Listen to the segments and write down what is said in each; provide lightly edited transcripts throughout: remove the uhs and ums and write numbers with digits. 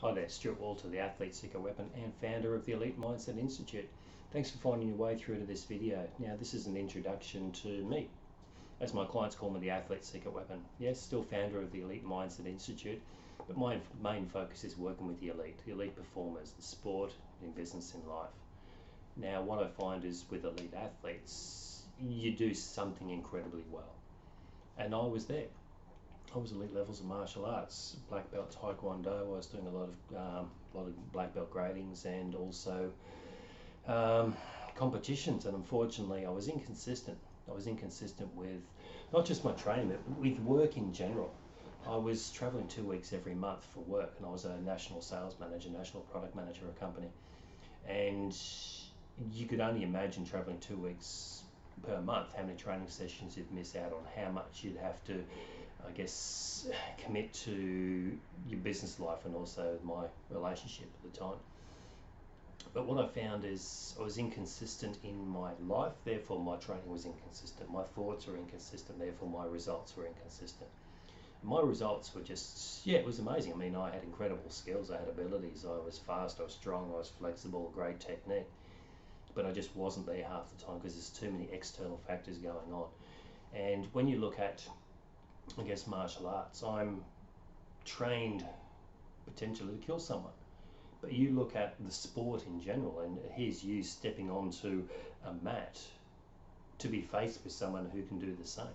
Hi there, Stuart Walter, the Athlete Seeker Weapon and founder of the Elite Mindset Institute. Thanks for finding your way through to this video. Now, this is an introduction to me. As my clients call me, the Athlete Seeker Weapon. Yes, still founder of the Elite Mindset Institute, but my main focus is working with the elite performers, in sport, in business, in life. Now, what I find is with elite athletes, you do something incredibly well. And I was there. I was elite levels of martial arts, black belt taekwondo. I was doing a lot of black belt gradings and also competitions. And unfortunately, I was inconsistent. I was inconsistent with not just my training, but with work in general. I was traveling 2 weeks every month for work, and I was a national sales manager, national product manager of a company. And you could only imagine traveling 2 weeks per month, how many training sessions you'd miss out on, how much you'd have to, I guess, commit to your business life and also my relationship at the time. But what I found is I was inconsistent in my life, therefore my training was inconsistent. My thoughts were inconsistent, therefore my results were inconsistent. My results were just, yeah, it was amazing. I mean, I had incredible skills, I had abilities, I was fast, I was strong, I was flexible, great technique. But I just wasn't there half the time because there's too many external factors going on. And when you look at, I guess, martial arts, I'm trained potentially to kill someone. But you look at the sport in general, and here's you stepping onto a mat to be faced with someone who can do the same.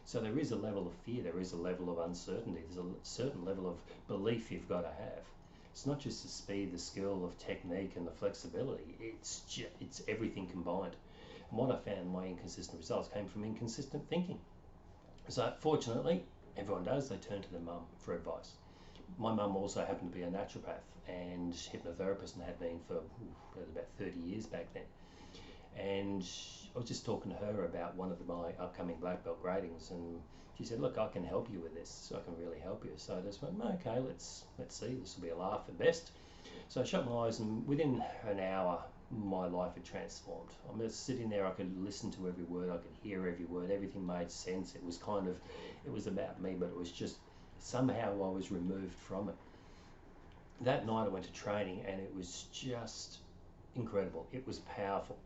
So there is a level of fear, there is a level of uncertainty, there's a certain level of belief you've got to have. It's not just the speed, the skill of technique and the flexibility, it's everything combined. And what I found, my inconsistent results came from inconsistent thinking. So fortunately, everyone does, they turn to their mum for advice. My mum also happened to be a naturopath and hypnotherapist and had been for about 30 years back then. And I was just talking to her about one of my upcoming black belt gradings, and she said, look, I can help you with this. I can really help you. So I just went, okay, let's see, this will be a laugh at best. So I shut my eyes, and within an hour my life had transformed. I'm just sitting there, I could listen to every word, I could hear every word, everything made sense. It was about me, but it was just somehow I was removed from it. That night I went to training and it was just incredible. It was powerful.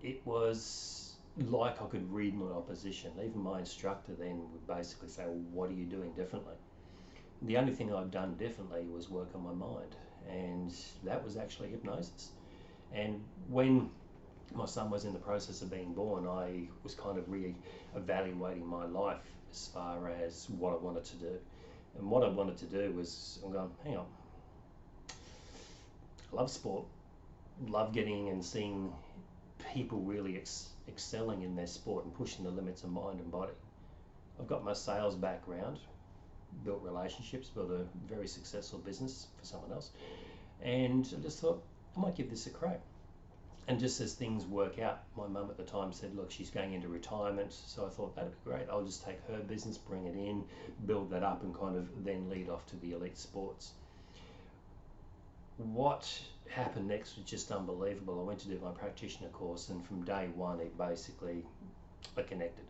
It was like I could read my opposition. Even my instructor then would basically say, well, what are you doing differently? The only thing I'd done differently was work on my mind, and that was actually hypnosis. And when my son was in the process of being born, I was kind of re-evaluating my life as far as what I wanted to do. And what I wanted to do was, I'm going, hang on, I love sport, love getting and seeing people really excelling in their sport and pushing the limits of mind and body. I've got my sales background, built relationships, built a very successful business for someone else, and I just thought I might give this a crack. And just as things work out, my mum at the time said, look, she's going into retirement, so I thought that'd be great. I'll just take her business, bring it in, build that up, and kind of then lead off to the elite sports. What happened next was just unbelievable. I went to do my practitioner course, and from day one, I connected.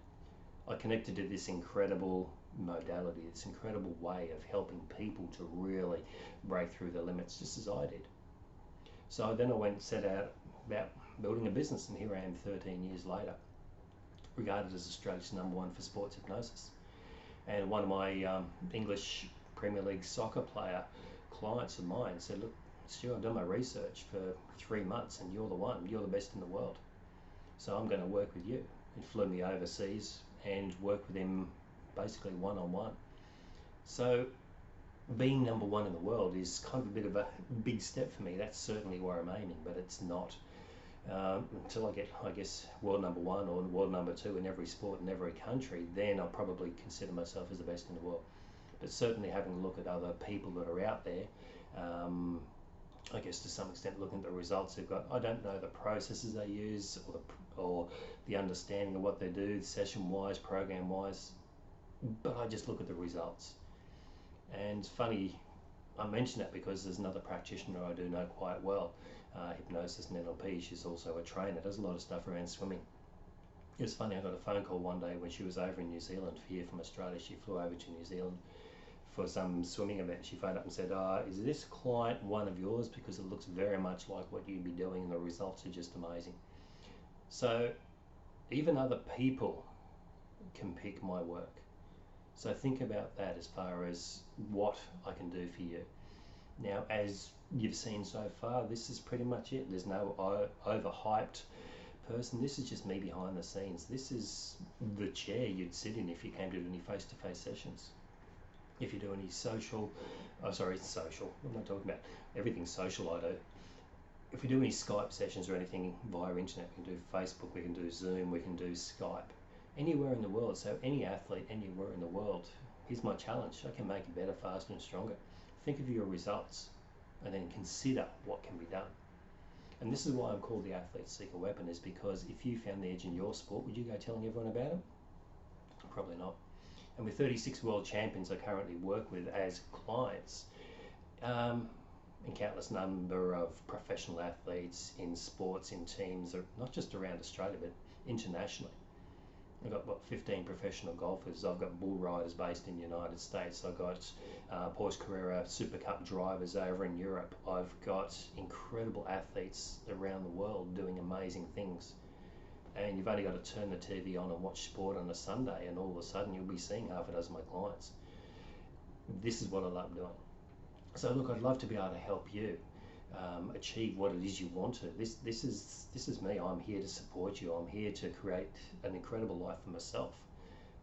I connected to this incredible modality, this incredible way of helping people to really break through the limits, just as I did. So then I went and set out about building a business, and here I am 13 years later, regarded as Australia's #1 for sports hypnosis. And one of my English Premier League soccer player clients of mine said, look, Stu, I've done my research for 3 months and you're the one, you're the best in the world. So I'm going to work with you. He flew me overseas and worked with him basically one-on-one. So being #1 in the world is kind of a bit of a big step for me. That's certainly where I'm aiming, but it's not until I get, I guess, world #1 or world #2 in every sport in every country, then I'll probably consider myself as the best in the world. But certainly having a look at other people that are out there, I guess to some extent looking at the results they've got. I don't know the processes they use or the understanding of what they do session-wise, program-wise, but I just look at the results. And funny, I mention that because there's another practitioner I do know quite well, hypnosis and NLP. She's also a trainer, does a lot of stuff around swimming. It was funny, I got a phone call one day when she was over in New Zealand, here from Australia. She flew over to New Zealand for some swimming event. She phoned up and said, is this client one of yours? Because it looks very much like what you'd be doing and the results are just amazing. So even other people can pick my work. So think about that as far as what I can do for you. Now, as you've seen so far, this is pretty much it. There's no overhyped person. This is just me behind the scenes. This is the chair you'd sit in if you came to do any face-to-face sessions. If you do any social, social, I'm not talking about everything social I do. If we do any Skype sessions or anything via internet, we can do Facebook, we can do Zoom, we can do Skype, anywhere in the world. So any athlete anywhere in the world, here's my challenge. I can make you better, faster and stronger. Think of your results and then consider what can be done. And this is why I'm called the Athlete's Secret Weapon, is because if you found the edge in your sport, would you go telling everyone about it? Probably not. And with 36 world champions I currently work with as clients, and countless number of professional athletes in sports, in teams, not just around Australia, but internationally. I've got 15 professional golfers. I've got bull riders based in the United States. I've got Porsche Carrera Super Cup drivers over in Europe. I've got incredible athletes around the world doing amazing things. And you've only got to turn the TV on and watch sport on a Sunday, and all of a sudden you'll be seeing half a dozen of my clients. This is what I love doing. So look, I'd love to be able to help you achieve what it is you want to. This is me. I'm here to support you. I'm here to create an incredible life for myself.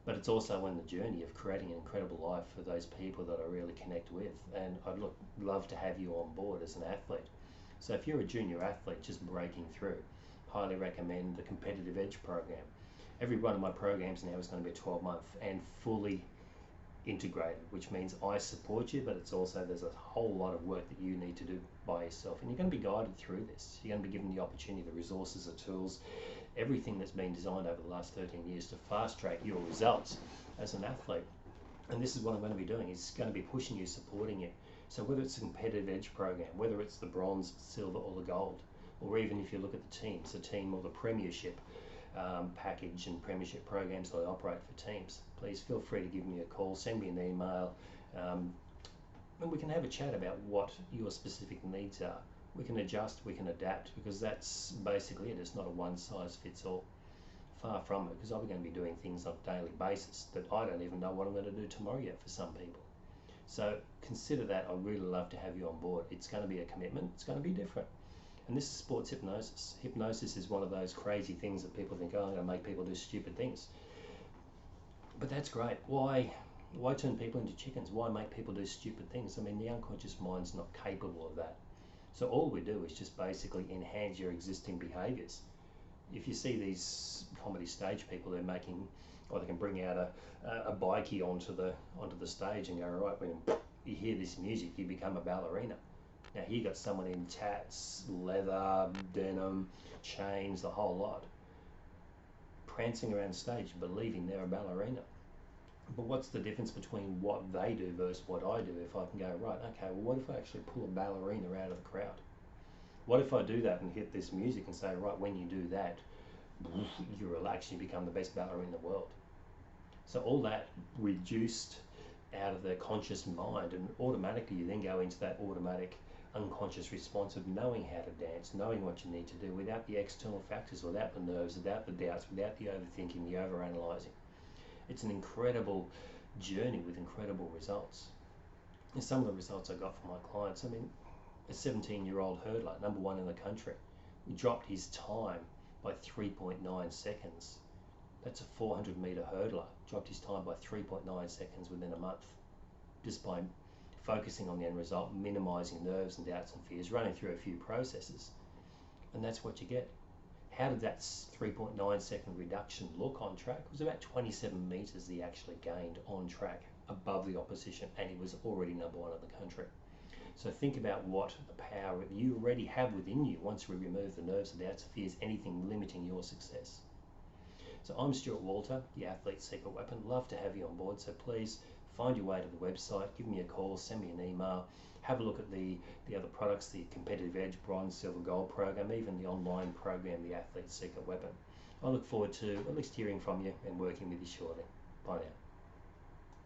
But it's also in the journey of creating an incredible life for those people that I really connect with. And I'd love to have you on board as an athlete. So if you're a junior athlete just breaking through, highly recommend the Competitive Edge program. Every one of my programs now is going to be a 12-month and fully integrated, which means I support you, but it's also there's a whole lot of work that you need to do by yourself, and you're going to be guided through this. You're going to be given the opportunity, the resources, the tools, everything that's been designed over the last 13 years to fast track your results as an athlete. And this is what I'm going to be doing. It's going to be pushing you, supporting you. So whether it's a Competitive Edge program, whether it's the bronze, silver or the gold, or even if you look at the teams, the team or the premiership package and premiership programs that I operate for teams, please feel free to give me a call, send me an email, and we can have a chat about what your specific needs are. We can adjust, we can adapt, because that's basically it. It's not a one size fits all. Far from it, because I'm going to be doing things on a daily basis that I don't even know what I'm going to do tomorrow yet for some people. So consider that. I'd really love to have you on board. It's going to be a commitment. It's going to be different. And this is sports hypnosis. Hypnosis is one of those crazy things that people think, oh, I'm going to make people do stupid things. But that's great. Why turn people into chickens? Why make people do stupid things? I mean, the unconscious mind's not capable of that. So all we do is just basically enhance your existing behaviors. If you see these comedy stage people, they're making, or they can bring out a bikie onto the stage and go, right, when you hear this music, you become a ballerina. Now here you got someone in tats, leather, denim, chains, the whole lot, prancing around stage believing they're a ballerina. But what's the difference between what they do versus what I do? If I can go, right, okay, well, what if I actually pull a ballerina out of the crowd? What if I do that and hit this music and say, right, when you do that, you relax, you become the best ballerina in the world. So all that reduced out of the conscious mind, and automatically you then go into that automatic unconscious response of knowing how to dance, knowing what you need to do without the external factors, without the nerves, without the doubts, without the overthinking, the overanalyzing. It's an incredible journey with incredible results. And some of the results I got from my clients, I mean, a 17-year-old hurdler, #1 in the country, he dropped his time by 3.9 seconds. That's a 400-meter hurdler, dropped his time by 3.9 seconds within a month, just by focusing on the end result, minimizing nerves and doubts and fears, running through a few processes. And that's what you get. How did that 3.9 second reduction look on track? It was about 27 meters he actually gained on track above the opposition, and he was already #1 in the country. So think about what the power you already have within you once we remove the nerves, the doubts, the fears, anything limiting your success. So I'm Stuart Walter, the Athlete's Secret Weapon. Love to have you on board, so please find your way to the website, give me a call, send me an email, have a look at the other products, the Competitive Edge, Bronze, Silver, Gold program, even the online program, the Athlete's Secret Weapon. I look forward to at least hearing from you and working with you shortly. Bye now.